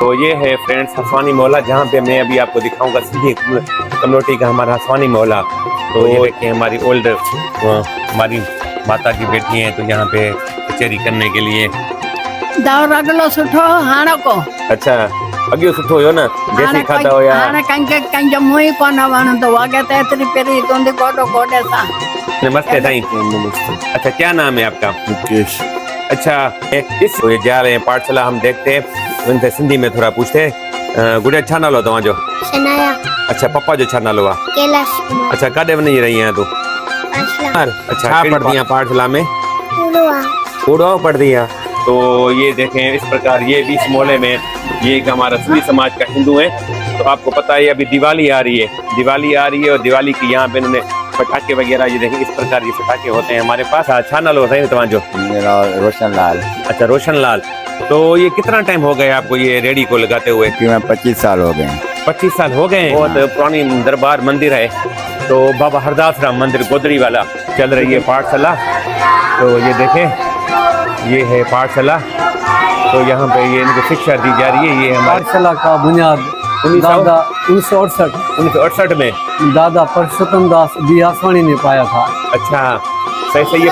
तो ये है फ्रेंड्स हसवानी मोहल्ला, जहाँ पे मैं अभी आपको दिखाऊंगा सिंधी कम्युनिटी का हमारा हसवानी मोहल्ला। तो ये देखिए हमारी ओल्ड हमारी माता जी बैठी हैं, तो यहाँ पे कचहरी करने के लिए। दौर अगलो सुठो हाणो को। अच्छा अॻियो सुठो हुयो न, देसी खाधा हुया। हाणे कंहिंजो मुंहुं ई कोन वणंदो, अॻे त एतिरी पहिरीं तुंहिंजी गोॾो गोॾे सां। नमस्ते साईं। अच्छा क्या नाम है आपका? मुकेश। अच्छा इस जा रहे हैं पाठशाला, हम देखते हैं उनसे सिंधी में थोड़ा पूछते हैं। गुड़िया छा नालो तव्हांजो? शनाया। अच्छा पप्पा जो छा नालो आहे? कैलाश कुमार। अच्छा काॾे वञी रही है तू? अच्छा छा पढ़ती है पाठशाला में? उड़वा पढ़ती है। तो ये देखें इस प्रकार ये भी इस मोहल्ले में ये एक हमारा सिंधी समाज का हिंदू है। तो आपको पता है अभी दिवाली आ रही है, दिवाली आ रही है, और दिवाली की यहाँ पे इन्होंने पटाखे वगैरह ये देखें इस प्रकार के पटाखे होते हैं हमारे पास। अच्छा नालो साईं तव्हांजो? मेरा रोशन लाल। अच्छा रोशन लाल। तो ये कितना टाइम हो गया आपको ये रेडी को लगाते हुए? कि मैं 25 साल हो गए। 25 साल हो गए। बहुत पुरानी दरबार मंदिर है। तो बाबा हरदास राम मंदिर गोदरी वाला चल रही है पाठशाला। तो ये देखें ये है पाठशाला। तो यहाँ पे ये इनको शिक्षा दी जा रही है। ये हमारे पाठशाला का बुनियाद दादा 1968 में दादा परसोत्तम दास जी आसवानी ने पाया था। अच्छा सही सही है।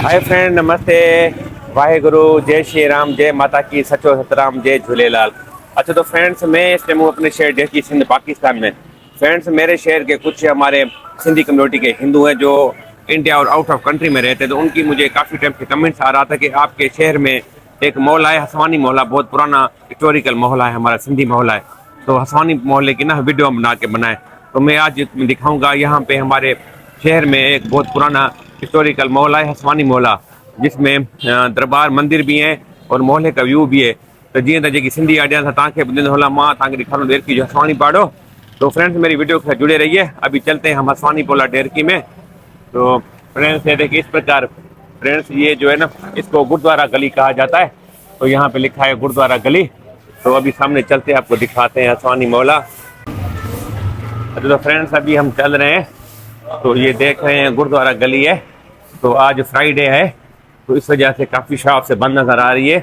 हाय फ्रेंड नमस्ते, वाहेगुरु, जय श्री राम, जय माता की, सचो सतराम, जय झूलेलाल। अच्छा तो फ्रेंड्स मैं इस टाइम हूँ अपने शहर डेहकी सिंध पाकिस्तान में। फ्रेंड्स मेरे शहर के कुछ हमारे सिंधी कम्युनिटी के हिंदू हैं जो इंडिया और आउट ऑफ कंट्री में रहते हैं। तो उनकी मुझे काफ़ी टाइम से कमेंट्स आ रहा था कि आपके शहर में एक मोहल्ला है हसवानी मोहल्ला, बहुत पुराना हिस्टोरिकल मोहल्ला है, हमारा सिंधी मोहल्ला है। तो हसवानी मोहल्ले की ना वीडियो बना के बनाए। तो मैं आज दिखाऊंगा यहाँ पे हमारे शहर में एक बहुत पुराना हिस्टोरिकल मोहल्ला है हसवानी मोहल्ला, जिसमें दरबार मंदिर भी हैं और मोहल्ले का व्यू भी है। तो जीअं त जेकी सिंधी आइडिया था तव्हांखे ॿुधंदो होला, मां तव्हांखे ॾेखारो डेरकी जो हसवानी पाड़ो। तो फ्रेंड्स मेरी वीडियो के साथ जुड़े रहिए। अभी चलते हैं हम हसवानी पोला डेरकी में। तो फ्रेंड्स ये देखिए इस प्रकार फ्रेंड्स ये जो है ना इसको गुरुद्वारा गली कहा जाता है। तो यहाँ पे लिखा है गुरुद्वारा गली। तो अभी सामने चलते हैं, आपको दिखाते हैं हसवानी मोहल्ला। तो फ्रेंड्स अभी हम चल रहे हैं, तो ये देख रहे हैं गुरुद्वारा गली है। तो आज फ्राइडे है तो इस वजह से काफ़ी शॉप से बंद नज़र आ रही है।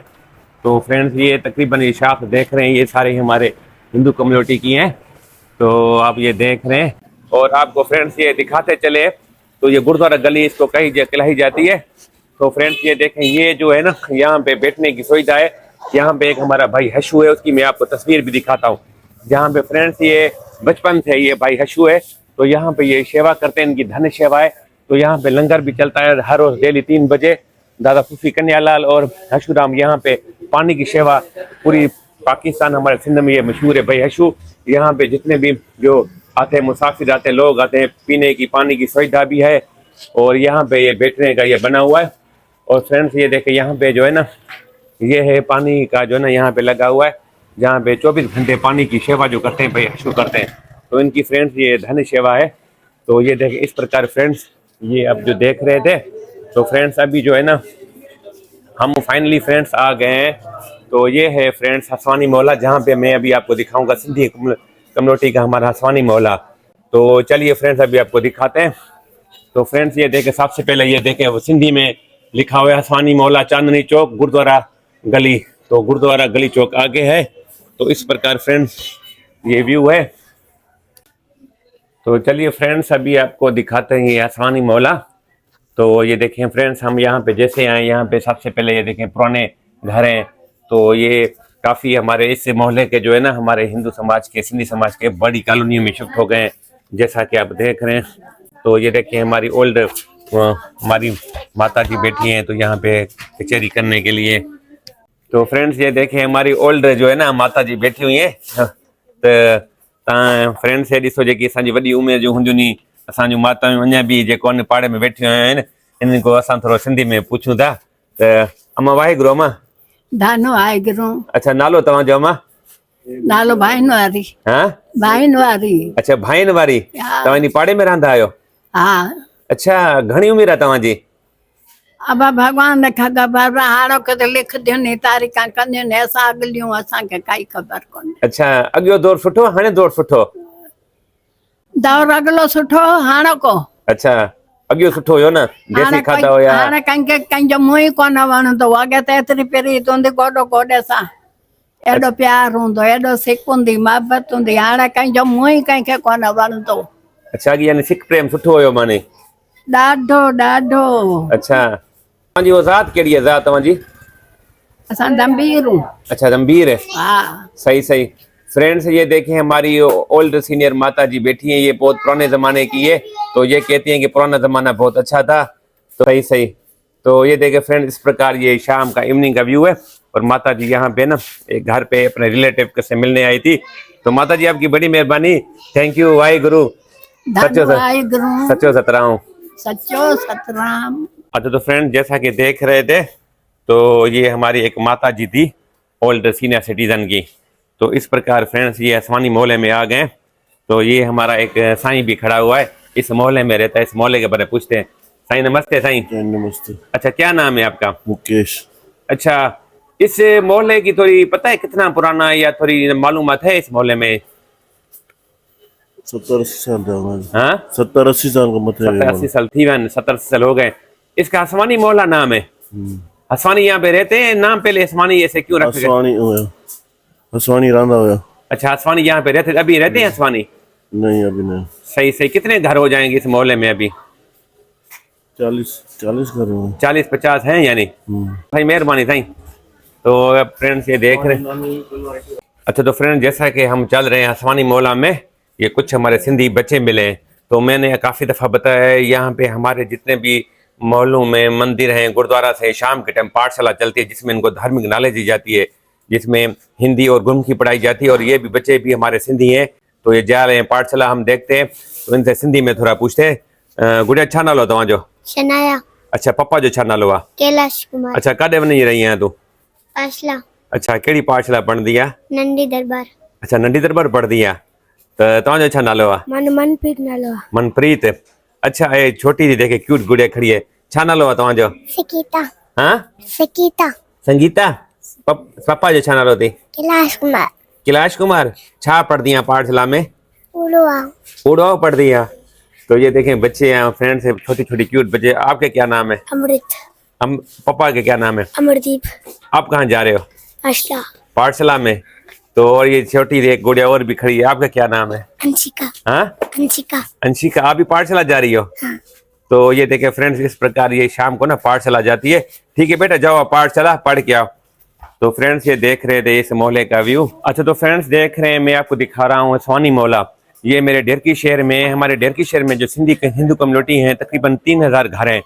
तो फ्रेंड्स ये तकरीबन ये शॉप देख रहे हैं ये सारे हमारे हिंदू कम्युनिटी की हैं। तो आप ये देख रहे हैं और आपको फ्रेंड्स ये दिखाते चले। तो ये गुरुद्वारा गली इसको कहलाई जाती है। तो फ्रेंड्स ये देखें ये जो है ना यहाँ पे बैठने की सुविधा है। यहाँ पे एक हमारा भाई हशू है, उसकी मैं आपको तस्वीर भी दिखाता हूँ। जहाँ पे फ्रेंड्स ये बचपन से ये भाई हशू है, तो यहाँ पे ये सेवा करते हैं, इनकी धन सेवा है। तो यहाँ पे लंगर भी चलता है हर रोज डेली 3 बजे। दादा सूफी कन्यालाल और हशू राम यहाँ पे पानी की सेवा पूरी पाकिस्तान हमारे सिंध में ये मशहूर है भाई हशू। यहाँ पे जितने भी जो आते हैं मुसाफिर आते हैं लोग आते हैं, पीने की पानी की सुविधा भी है और यहाँ पे ये बैठने का ये बना हुआ है। और फ्रेंड्स ये देखें यहाँ पे जो है ना ये है पानी का जो है ना यहाँ पे लगा हुआ है, जहाँ पे 24 घंटे पानी की सेवा जो करते हैं भाई हशू करते हैं। तो इनकी फ्रेंड्स ये धन सेवा है। तो ये देखें इस प्रकार फ्रेंड्स ये अब जो देख रहे थे। तो फ्रेंड्स अभी जो है ना हम फाइनली फ्रेंड्स आ गए हैं। तो ये है फ्रेंड्स हसवानी मोहल्ला, जहाँ पे मैं अभी आपको दिखाऊंगा सिंधी कम्युनिटी का हमारा हसवानी मोहल्ला। तो चलिए फ्रेंड्स अभी आपको दिखाते हैं। तो फ्रेंड्स ये देखें सबसे पहले ये देखें वो सिंधी में लिखा हुआ है हसवानी मोहल्ला चांदनी चौक गुरुद्वारा गली। तो गुरुद्वारा गली चौक आगे है। तो इस प्रकार फ्रेंड्स ये व्यू है। तो चलिए फ्रेंड्स अभी आपको दिखाते हैं ये हसवानी मोहल्ला। तो ये देखें फ्रेंड्स हम यहाँ पे जैसे आए, यहाँ पे सबसे पहले ये देखें पुराने घर हैं। तो ये काफ़ी हमारे इस मोहल्ले के जो है ना हमारे हिंदू समाज के सिंधी समाज के बड़ी कॉलोनियों में शिफ्ट हो गए हैं, जैसा कि आप देख रहे हैं। तो ये देखिए हमारी ओल्ड हमारी माता जी बैठी हैं, तो यहाँ पे कचहरी करने के लिए। तो फ्रेंड्स ये देखें हमारी ओल्ड जो है ना माता जी बैठी हुई हैं। तो फ्रेंड्स ये ॾिसो जेकी असांजी वॾी उमिरि जूं हूंदियूं नी असांजूं माताऊं अञा बि जेको अन पाड़े में वेठियूं आहिनि, इन्हनि खां असां थोरो सिंधी में पुछूं था। त अम्मा वाहेगुरु। अम्मा धानो वाहेगुरु। अच्छा नालो तव्हांजो अम्मा? नालो भाइन वारी। हाँ भाइन वारी। अच्छा भाइन वारी। तव्हां इन पाड़े में रहंदा आहियो? हाँ। अच्छा घणी उमिरि आहे तव्हांजी? अब भगवान खे ख़बर, हाणो के लिख ॾिनी तारीख़ कंदियूं ने असां अॻलियूं असांखे काई ख़बर कोन्हे। अच्छा अॻियो दौर सुठो, हाणे दौर सुठो? दौर अॻलो सुठो हाणो को। अच्छा अॻियो सुठो हुयो न देसी खाधा हुया। हाणे कंहिंजो मुंहुं ई कोन वणंदो अॻे त एतिरी पहिरीं तूंदी गोॾो गोॾे सां एॾो प्यार हूंदो एॾो सिक हूंदी मोहबत हूंदी हाणे कंहिंजो मुंहुं ई कंहिंखे कोन वणंदो। अच्छा अॻे यानी सिक प्रेम सुठो हुयो माने। ॾाढो ॾाढो। अच्छा तव्हांजी वो ज़ात कहिड़ी आहे ज़ात तव्हांजी? असां दंबीरूं। अच्छा गंभीर है। हाँ सही सही। फ्रेंड्स ये देखें हमारी ओल्ड सीनियर माता जी बैठी हैं, ये बहुत पुराने जमाने की है, तो ये कहती हैं कि पुराना जमाना बहुत अच्छा था। तो सही सही। तो ये देखें फ्रेंड्स इस प्रकार ये शाम का इवनिंग का व्यू है और माता जी यहाँ पे ना एक घर पे अपने रिलेटिव से मिलने आई थी। तो माता जी आपकी बड़ी मेहरबानी, थैंक यू वाहिगुरु। सचो वाहिगुरु सचो सतराम। सचो सतराम। अच्छा तो फ्रेंड जैसा कि देख रहे थे तो ये हमारी एक माता जी थी ओल्ड सीनियर सिटीजन की। तो इस प्रकार फ्रेंड्स ये आसमानी मोहल्ले में आ गए। तो ये हमारा एक साईं भी खड़ा हुआ है, इस मोहल्ले में रहता है, इस मोहल्ले के बारे में पूछते हैं। साईं नमस्ते साईं। नमस्ते। अच्छा क्या नाम है आपका? मुकेश। अच्छा इस मोहल्ले की थोड़ी पता है कितना पुराना या थोड़ी मालूमात है इस मोहल्ले में? 70-80 साल का होगा। हाँ 70-80 साल का मत है। 70-80 साल थी वन 70-80 साल हो गए। इसका आसमानी मोहल्ला नाम है। आसमानी यहाँ पे रहते हैं, नाम पहले आसमानी ऐसे क्यों रखे गए? आसमानी रांधा हुआ। अच्छा आसमानी यहाँ पे रहते, अभी रहते हैं आसमानी? नहीं अभी नहीं। सही सही। कितने घर हो जाएंगे इस मोहल्ले में अभी? 40 घर होंगे। 40-50 हैं यानी। भाई मेहरबानी साईं। तो फ्रेंड्स ये देख रहे हैं। अच्छा तो फ्रेंड जैसा कि हम चल रहे हैं आसमानी मोहल्ला में, ये कुछ हमारे सिंधी बच्चे मिले हैं। तो मैंने काफ़ी दफ़ा बताया है यहाँ पे हमारे जितने भी मोहल्लों में मंदिर हैं, गुरुद्वारा से शाम के टाइम पाठशाला चलती है जिसमें इनको धार्मिक नॉलेज दी जाती है, जिसमें हिंदी और गुरमुखी की पढ़ाई जाती है। और ये भी बच्चे भी हमारे सिंधी हैं, तो ये जा रहे हैं पाठशाला, हम देखते हैं तो इनसे सिंधी में थोड़ा पूछते हैं। गुड़िया छा नालो तव्हांजो? शनाया। अच्छा पप्पा जो छा नालो आहे? कैलाश कुमार। अच्छा काॾे वञी रही आहीं तूं? पाठशाला। अच्छा कहिड़ी पाठशाला पढ़ंदी आहे? नंढी दरबार। अच्छा नंढी दरबार पढ़ंदी आहे। त तव्हांजो छा नालो आहे? मनप्रीत नालो आहे। मनप्रीत। अच्छा ये छोटी सी देखे क्यूट गुड़िया खड़ी है, छा नालो आहे तव्हांजो? संगीता। हाँ संगीता। संगीता। पप्पा जो छा नालो अथई? कैलाश कुमार। कैलाश कुमार। छा पढ़दी आहे पाठशाला में? उड़वा पढ़दी है। तो ये देखें बच्चे हैं फ्रेंड्स है, छोटी छोटी क्यूट बच्चे। आपके क्या नाम है? अमृत। हम पापा के क्या नाम है? अमरदीप। आप कहाँ जा रहे हो? पाठशाला। पाठशाला में। तो और ये छोटी एक गुड़िया और भी खड़ी है, आपका क्या नाम है? अंशिका। हाँ अंशिका। अंशिका। आप भी पाठशाला जा रही हो? हाँ। तो ये देखें फ्रेंड्स इस प्रकार ये शाम को ना पाठशाला जाती है। ठीक है बेटा जाओ पाठशाला पढ़ के आओ। तो फ्रेंड्स ये देख रहे थे इस मोहल्ले का व्यू। अच्छा तो फ्रेंड्स देख रहे हैं, मैं आपको दिखा रहा हूँ आसमानी मोहल्ला। ये मेरे डेरकी शहर में, हमारे डेरकी शहर में जो सिंधी हिंदू कम्युनिटी है तकरीबन 3000 घर हैं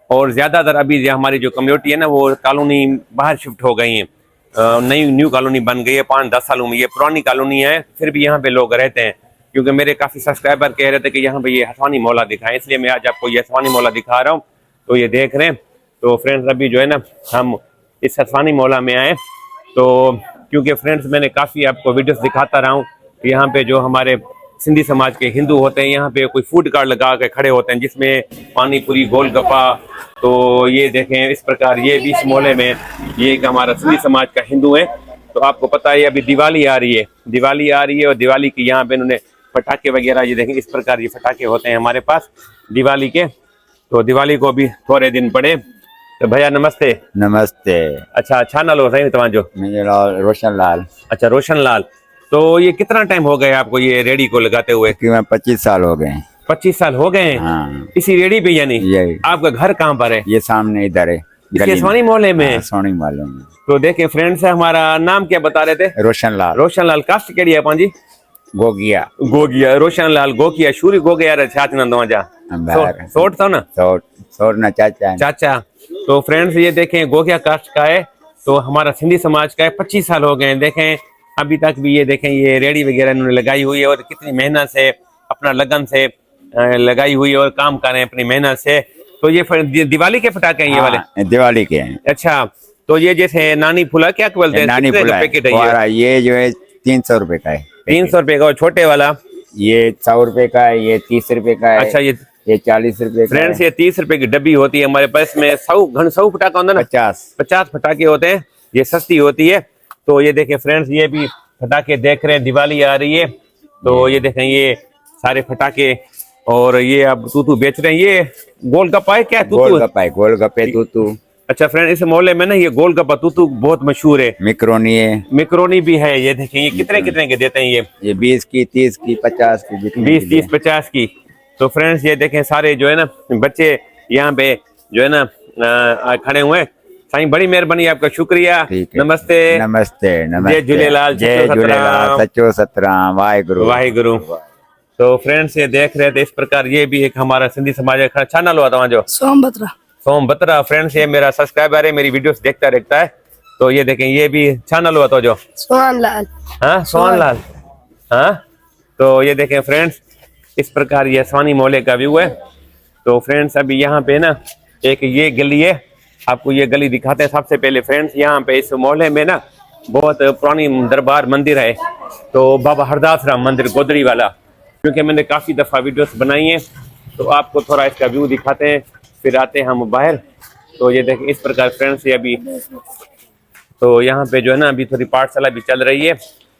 और ज़्यादातर अभी हमारी जो कम्युनिटी है ना वो कॉलोनी बाहर शिफ्ट हो गई है, नई न्यू कॉलोनी बन गई है 5-10 सालों में। ये पुरानी कॉलोनी है फिर भी यहाँ पे लोग रहते हैं, क्योंकि मेरे काफ़ी सब्सक्राइबर कह रहे थे कि यहाँ पे ये आसमानी मोहल्ला दिखाएं, इसलिए मैं आज आपको ये आसमानी मोहल्ला दिखा रहा हूँ। तो ये देख रहे हैं। तो फ्रेंड्स अभी जो है ना हम इस आसमानी मोहल्ला में आए, तो क्योंकि फ्रेंड्स मैंने काफ़ी आपको वीडियोस दिखाता रहा हूँ कि यहाँ पे जो हमारे सिंधी समाज के हिंदू होते हैं यहाँ पे कोई फूड कार्ट लगा के खड़े होते हैं जिसमें पानी पूरी गोलगप्पा। तो ये देखें इस प्रकार ये भी इस मोहल्ले में ये एक हमारा सिंधी समाज का हिंदू है। तो आपको पता है अभी दिवाली आ रही है, दिवाली आ रही है और दिवाली की यहाँ पे इन्होंने पटाखे वगैरह ये देखें इस प्रकार ये पटाखे होते हैं हमारे पास दिवाली के। तो दिवाली को भी थोड़े दिन पड़े। तो भैया नमस्ते। नमस्ते। अच्छा छा नालो साईं तव्हांजो? मेरा नाम रोशन लाल। अच्छा रोशन लाल। तो ये कितना टाइम हो गया आपको ये रेडी को लगाते हुए? तकरीबन 25 साल हो गए। 25 साल हो गए हैं? हाँ। इसी रेडी पे यानी? यही। आपका घर कहाँ पर है? ये सामने इधर है इसके आसमानी मोहल्ले में? सोनी मोहल्ले में। तो देखें फ्रेंड्स हमारा नाम क्या बता रहे थे? रोशन लाल। रोशन लाल। कास्ट केड़ी है पांजी? गोगिया। गोगिया। रोशन लाल गोगिया। शूरी गोगिया रे छा चवंदा तव्हांजा? सोट तो ना? सोट ना चाचा। चाचा। तो फ्रेंड्स ये देखें गोगिया कास्ट का है, तो हमारा सिंधी समाज का है। 25 साल हो गए। देखें अभी तक भी ये देखें ये रेडी वगैरह इन्होंने लगाई हुई है और कितनी मेहनत से अपना लगन से लगाई हुई है और काम कर रहे हैं अपनी मेहनत से। तो ये दिवाली के पटाखे हैं ये वाले? दिवाली के हैं। अच्छा तो ये जैसे नानी फुला क्या बोलते हैं? नानी फुला पैकेट है ये जो है 300 रुपए का है। 300 रुपए का। और छोटे वाला? ये 100 रुपए का है, ये 30 रुपए का है। अच्छा ये 40 रुपए का। फ्रेंड्स ये 30 रुपए की डब्बी होती है हमारे पास में। 100 फटाखा होता है ना? 50 फटाखे होते हैं। ये सस्ती होती है। तो ये देखें फ्रेंड्स ये भी फटाके देख रहे हैं, दिवाली आ रही है तो ये देखें ये सारे फटाके और ये आप तूतू बेच रहे हैं, ये गोलगप्पा है क्या? तूतू है? गोलगप्पा है, गोलगप्पे तूतू। अच्छा फ्रेंड, इस मोहल्ले में ना ये गोलगप्पा तूतू बहुत मशहूर है। मिक्रोनी है, मिक्रोनी भी है। ये देखिए, ये कितने कितने के देते हैं ये? 20 की, 30 की, 50 की, जितनी 20, 30, 50 की। तो फ्रेंड्स ये देखें, सारे जो है ना बच्चे यहाँ पे जो है ना खड़े हुए हैं। साईं बड़ी मेहरबानी, आपका शुक्रिया। ठीक है। नमस्ते नमस्ते, नमस्ते। जय झूलेलाल, जय सचो झूलेलाल, सतराम। सचो सतराम, वाहेगुरु वाहिगुरु। तो फ्रेंड्स ये देख रहे थे, इस प्रकार ये भी एक हमारा सिंधी समाज का छा नालो आहे तव्हांजो? सोम बत्रा। सोम बत्रा। फ्रेंड्स ये मेरा सब्सक्राइबर है, मेरी वीडियोस देखता रहता है। तो ये देखें, ये भी छा नालो आहे तव्हांजो? सोहन लाल। हाँ, सोहन लाल। हाँ, तो ये देखें फ्रेंड्स, इस प्रकार ये स्वानी मोहल्ले का व्यू है। तो फ्रेंड्स अभी यहाँ पे ना एक ये गली है, आपको ये गली दिखाते हैं। सबसे पहले फ्रेंड्स यहाँ पे इस मोहल्ले में ना बहुत पुरानी दरबार मंदिर है, तो बाबा हरदास राम मंदिर गोदड़ी वाला, क्योंकि मैंने काफ़ी दफ़ा वीडियोस बनाई हैं। तो आपको थोड़ा इसका व्यू दिखाते हैं, फिर आते हैं हम बाहर। तो ये देखें इस प्रकार फ्रेंड्स ये अभी, तो यहाँ पे जो है ना अभी थोड़ी पाठशाला भी चल रही है,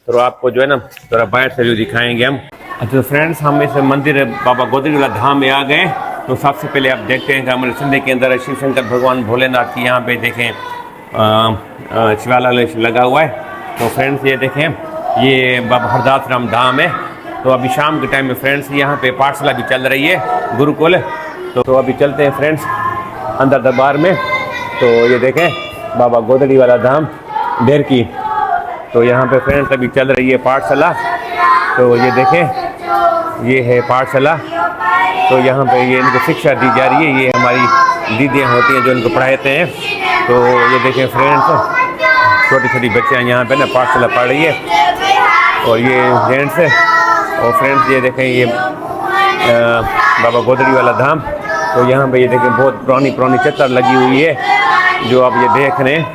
तो आपको जो है ना थोड़ा बाहर से व्यू दिखाएंगे हम। अच्छा तो फ्रेंड्स, हम इस मंदिर बाबा गोदड़ी वाला धाम में आ गए। तो सबसे पहले आप देखते हैं कि हमारे सिंधी के अंदर शिव शंकर भगवान भोलेनाथ की यहाँ पे देखें शिवालय लगा हुआ है। तो फ्रेंड्स ये देखें, ये बाबा हरदास राम धाम है। तो अभी शाम के टाइम में फ्रेंड्स यहाँ पे पाठशाला भी चल रही है, गुरुकुल। तो अभी चलते हैं फ्रेंड्स अंदर दरबार में। तो ये देखें बाबा गोदड़ी वाला धाम देर की, तो यहाँ पे फ्रेंड्स अभी चल रही है पाठशाला। तो ये देखें, ये है पाठशाला। तो यहाँ पे ये इनको शिक्षा दी जा रही है, ये हमारी दीदियाँ होती हैं जो इनको पढ़ाते हैं। तो ये देखें फ्रेंड्स, छोटी छोटी बच्चियाँ यहाँ पे ना पाठशाला पढ़ रही है, और ये जेंट्स है। और फ्रेंड्स ये देखें, ये बाबा गोदड़ी वाला धाम। तो यहाँ पे ये देखें बहुत पुरानी पुरानी चद्दर लगी हुई है जो आप ये देख रहे हैं।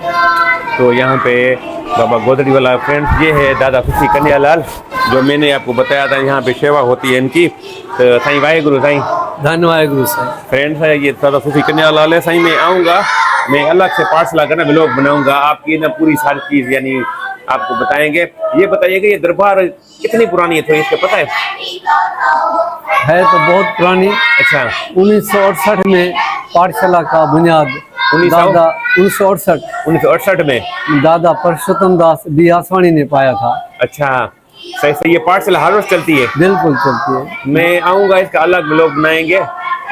तो यहाँ पे बाबा गोदड़ी वाला फ्रेंड्स ये है दादा खुशी कन्यालाल, जो मैंने आपको बताया था यहाँ पे सेवा होती है इनकी। तो साईं वाहेगुरु साईं। धन्यवाद गुरु साहब। फ्रेंड्स है ये दादा खुशी कन्यालाल है। साईं मैं आऊँगा, मैं अलग से पाठशाला का ना व्लॉग बनाऊँगा, आपकी ना पूरी सारी चीज़ यानी आपको बताएंगे। ये बताइएगा ये दरबार कितनी पुरानी है, थोड़ी इसका पता है? है तो बहुत पुरानी। अच्छा, 1968 में पाठशाला का बुनियाद 1968 में दादा परसोत्तम दास बी आसवानी ने पाया था। अच्छा, सही सही। ये पाठशाला हर रोज चलती है? बिल्कुल चलती है। मैं आऊँगा, इसका अलग व्लॉग बनाएंगे,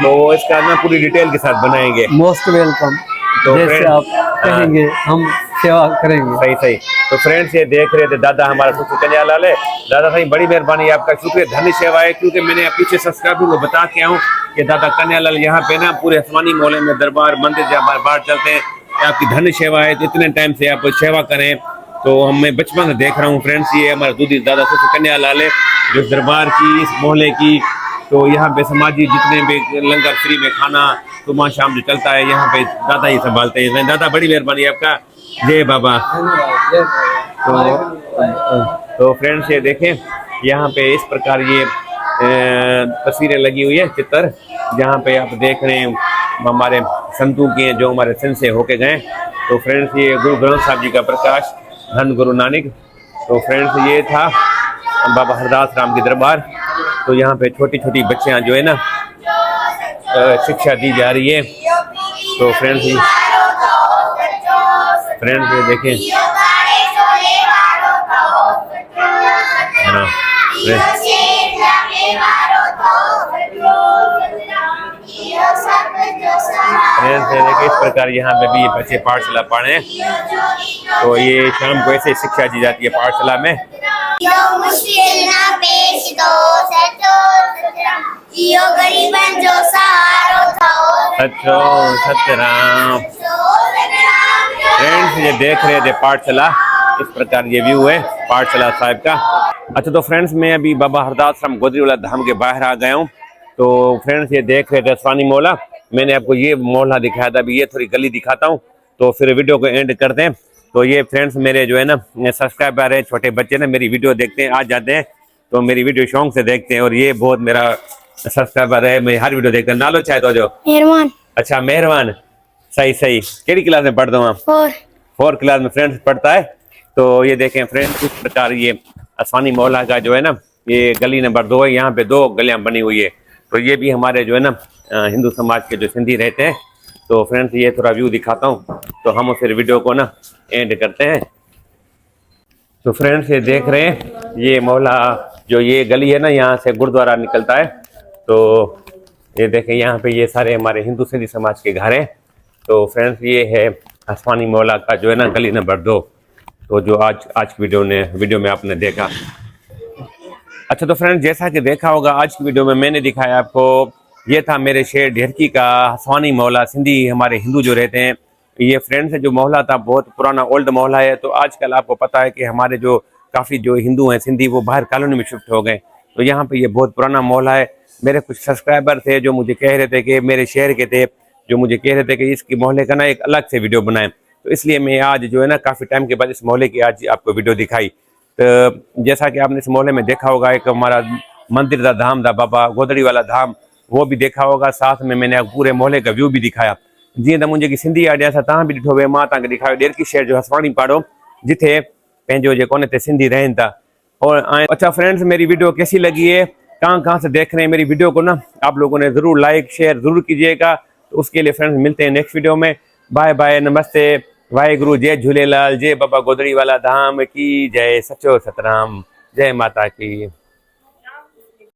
तो इसका ना पूरी डिटेल के साथ बनाएंगे। Most welcome. तो जैसे friend- आप कहेंगे हम सेवा करेंगे। सही सही। तो फ्रेंड्स ये देख रहे थे दादा हमारा खुशी कन्यालाल है। दादा साईं बड़ी मेहरबानी, आपका शुक्रिया, धन्य सेवा है। क्योंकि मैंने पीछे सब्सक्राइबर को बता के आऊँ कि दादा कन्यालाल यहाँ पे ना पूरे स्वानी मोहल्ले में दरबार मंदिर जहाँ बार चलते हैं, आपकी धन्य सेवा है। तो इतने टाइम से आप सेवा करें, तो हम मैं बचपन से देख रहा हूँ फ्रेंड्स। ये हमारा दूधी दादा खुशी कन्यालाल है, जो इस दरबार की, इस मोहल्ले की। तो यहाँ पे समाजी जितने भी लंगर फ्री में खाना सुबह शाम जो चलता है, यहाँ पे दादा ही संभालते हैं। दादा बड़ी मेहरबानी आपका, जय बाबा। तो फ्रेंड्स ये देखें, यहाँ पे इस प्रकार ये तस्वीरें लगी हुई है, चित्र, जहाँ पे आप देख रहे हैं हमारे संतों के जो हमारे सिंध से होके गए। तो फ्रेंड्स ये गुरु ग्रंथ साहब जी का प्रकाश, धन गुरु नानक। तो फ्रेंड्स ये था बाबा हरदास राम की दरबार। तो यहाँ पे छोटी छोटी बच्चियाँ जो है ना शिक्षा दी जा रही है। तो फ्रेंड्स ये देखें, हाँ देखिए इस प्रकार यहाँ पे भी बच्चे पाठशाला पढ़े। तो ये शाम को ऐसे शिक्षा दी जाती है पाठशाला में। मुश्किल ना पेश दो सचो सतराम, जियो गरीबन जो सहारो थाओ सचो सतराम। फ्रेंड्स ये देख रहे थे पाठशाला, इस प्रकार ये व्यू है पाठशाला साहिब का। अच्छा तो फ्रेंड्स मैं अभी बाबा हरदास राम गोदड़ी वाला धाम के बाहर आ गया हूँ। तो फ्रेंड्स ये देख रहे थे स्वानी मोहल्ला, मैंने आपको ये मोहल्ला दिखाया था, अभी ये थोड़ी गली दिखाता हूँ। तो फिर वीडियो को एंड करते हैं। तो ये फ्रेंड्स मेरे जो है ना सब्सक्राइबर है, छोटे बच्चे ना मेरी वीडियो देखते हैं, आ जाते हैं, तो मेरी वीडियो शौक से देखते हैं। और ये बहुत मेरा सब्सक्राइबर है, मैं हर वीडियो देखता हूँ। नालो चाहे तो जो मेहरबान अच्छा मेहरबान, सही सही। केड़ी क्लास में पढ़ता हूँ आप? 4 क्लास में फ्रेंड्स पढ़ता है। तो ये देखें फ्रेंड्स इस प्रकार ये स्वानी मोहल्ला का जो है ना, ये गली नंबर 2 है, यहाँ पे 2 गलियां बनी हुई है। तो ये भी हमारे जो है ना हिंदू समाज के जो सिंधी रहते हैं। तो फ्रेंड्स ये थोड़ा व्यू दिखाता हूँ, तो हम फिर वीडियो को ना एंड करते हैं। तो फ्रेंड्स ये देख रहे हैं, ये मोहल्ला जो ये गली है ना, यहाँ से गुरुद्वारा निकलता है। तो ये देखें यहाँ पे ये सारे हमारे हिंदू सिंधी समाज के घर हैं। तो फ्रेंड्स ये है हसवानी मोहल्ला का जो है ना गली नंबर 2। तो जो आज की वीडियो में आपने देखा। अच्छा तो फ्रेंड्स जैसा कि देखा होगा आज की वीडियो में मैंने दिखाया आपको, ये था मेरे शहर ढेरकी का हसवानी मोहल्ला। सिंधी हमारे हिंदू जो रहते हैं, ये फ्रेंड्स जो मोहल्ला था बहुत पुराना ओल्ड मोहल्ला है। तो आजकल आपको पता है कि हमारे जो काफ़ी जो हिंदू हैं सिंधी, वो बाहर कॉलोनी में शिफ्ट हो गए। तो यहाँ पे ये बहुत पुराना मोहल्ला है। मेरे कुछ सब्सक्राइबर थे जो मुझे कह रहे थे कि मेरे शहर के थे, जो मुझे कह रहे थे कि इसकी मोहल्ले का ना एक अलग से वीडियो बनाएं। तो इसलिए मैं आज जो है ना काफ़ी टाइम के बाद इस मोहल्ले की आज आपको वीडियो दिखाई। तो जैसा कि आपने इस मोहल्ले में देखा होगा, एक हमारा मंदिर का धाम था, बाबा गोदड़ी वाला धाम, वो भी देखा होगा। साथ में मैंने पूरे मोहल्ले का व्यू भी दिखाया। जी तो मुझे सिंधी आइडिया था तव्हां भी ॾिठो, मां तव्हांखे ॾेखारियो ढेरकी शहर जो हसवानी पाड़ो, जिथे पंहिंजो जेको न सिंधी रहन था। और अच्छा फ्रेंड्स मेरी वीडियो कैसी लगी है, कहाँ से देख रहे हैं मेरी वीडियो को ना, आप लोगों ने ज़रूर लाइक शेयर ज़रूर कीजिएगा। तो उसके लिए फ्रेंड्स मिलते हैं नेक्स्ट वीडियो में। बाय बाय, नमस्ते, वाहेगुरु, जय झूलेलाल, जय बाबा गोदड़ी वाला धाम की जय, सचो सतराम, जय माता की।